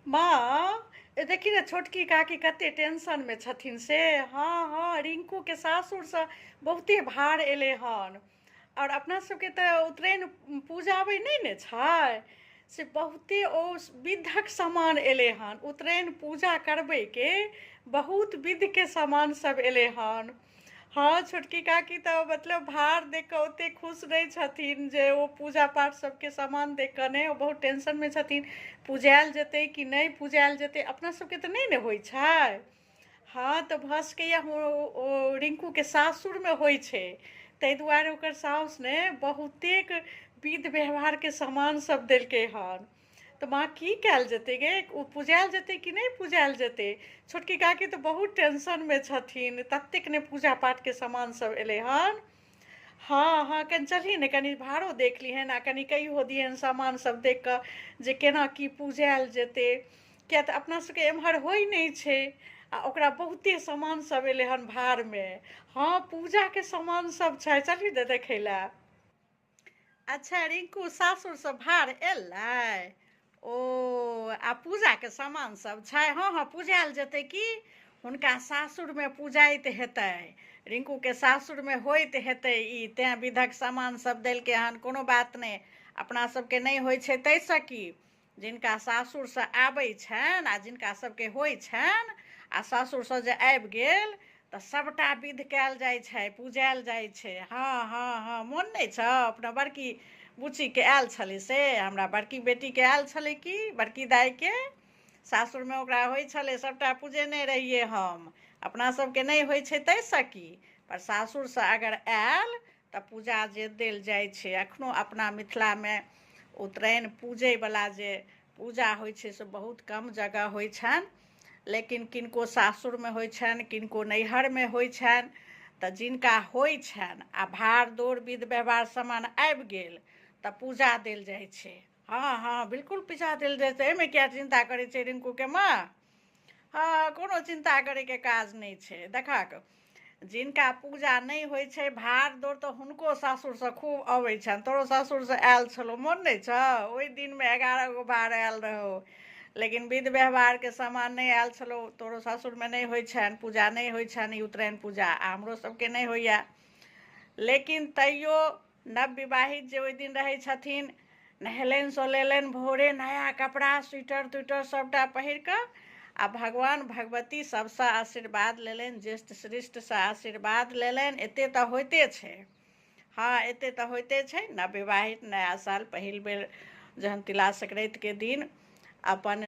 माँ, देखी ने छोटकी काकी कते टेंशन में छथिन से। हाँ हाँ, रिंकू के सासुर से बहुते भार एले हन। और अपना सबके तऽ उपनयन पूजाबै नहीं ने छै, से बहुते ओ विधक सामान एले हन। उपनयन पूजा करबै के बहुत विध के सामान सब एले हन। हाँ, छोटकी काकी तो मतलब भार देख कऽ ओते खुश नहीं छथिन जे ओ पूजा पाठ सबके सामान देख कऽ नहीं, ओ बहुत टेंशन में छथिन। पूजायल जेतै कि नहीं पूजायल जेतै, अपना सबके तऽ नहीं ने होइ छै। हाँ, तऽ भऽ सकैए ओ रिंकूके सासुरमे होइ छै, ताहि दुआरे ओकर साउस ने बहुतेक विध व्यवहारके सामान सब देलकै हन। तऽ माँ की कयल जेतै गे, ओ पूजायल जेतै कि नहीं पूजायल जेतै? छोटकी काकी तऽ बहुत टेंशनमे छथिन, ततेक ने पूजा पाठके सामान सब एलै हन। हाँ हाँ, कनि चलही ने, कनि भाड़ो देख लिहन आ कनि कहियो दिहन सामान सब देख कऽ जे केना की पूजायल जेतै। किया तऽ अपना सबके एम्हर होइ नहीं छै, आ ओकरा बहुते सामान सब एलै हन भाड़मे। हाँ, पूजाके सामान सब छै, चलही ने देखै लए। अच्छा, रिंकू सासुरसँ भाड़ एलै? ओ, आ पूजाके सामान सब छै? हाँ हाँ, पूजायल जेतै कि हुनका सासुरमे पूजाइत हेतै, रिंकूके सासुरमे होइत हेतै ई, तेँ विधक सामान सब देलकै हन। कोनो बात नहि, अपना सबके नहीं होइ छै ताहिसँ की, जिनका सासुरसँ आबै छनि आ जिनका सबके होइ छनि आ सासुरसँ जे आबि गेल तऽ सभटा विध कयल जाइ छै, पूजायल जाइ छै। हाँ हाँ हाँ, मोन नहीं छौ अपना बड़की बुच्चीके आयल छलै से? हमरा बड़की बेटीके आयल छलै कि बड़की दाइके सासुरमे ओकरा होइ छलै, सभटा पूजेने रहियै हम। अपना सबके नहीं होइ छै ताहिसँ की, पर सासुरसँ अगर आयल तऽ पूजा जे देल जाइ छै। एखनो अपना मिथिलामे उपनयन पूजयवला जे पूजा होइ छै से बहुत कम जगह होइ छनि, लेकिन किनको सासुरमे होइ छनि, किनको नैहरमे होइ छनि। तऽ जिनका होइ छनि आ भाड़ दौड़ विध व्यवहार सामान आबि गेल तऽ पूजा देल जाइ छै। हाँ हाँ, बिल्कुल पूजा देल जाइ छै, एहिमे किया चिन्ता करै छै रिंकूके माँ? हाँ, कोनो चिन्ता करैके काज नहीं छै। देखक, जिनका पूजा नहीं होइ छै, भाड़ दौड़ तऽ हुनको सासुरसँ खूब अबै छनि। तोरो सासुरसँ आयल छलौ, मोन नहीं छौ? ओहि दिनमे 11 गो भाड़ आयल रहौ, लेकिन विध व्यवहारके सामान नहीं आयल छलौ। तोरो सासुरमे नहीं होइ छनि, पूजा नहीं होइ छनि, ई उपनयन पूजा, आ हमरो सबके नहीं होइए। लेकिन तैयो नवविवाहित जे ओहि दिन रहै छथिन, नहेलनि सोलेलनि भोरे, नया कपड़ा स्वेटर ट्वेटर सभटा पहिर कऽ आ भगवान भगवती सबसँ आशीर्वाद लेलनि, ज्येष्ठ श्रेष्ठसँ आशीर्वाद लेलनि। एतेक तऽ होइते छै। हाँ, एतेक तऽ होइते छै। नवविवाहित नया साल पहिल बेर जहन तिला संक्रांतिके दिन अपन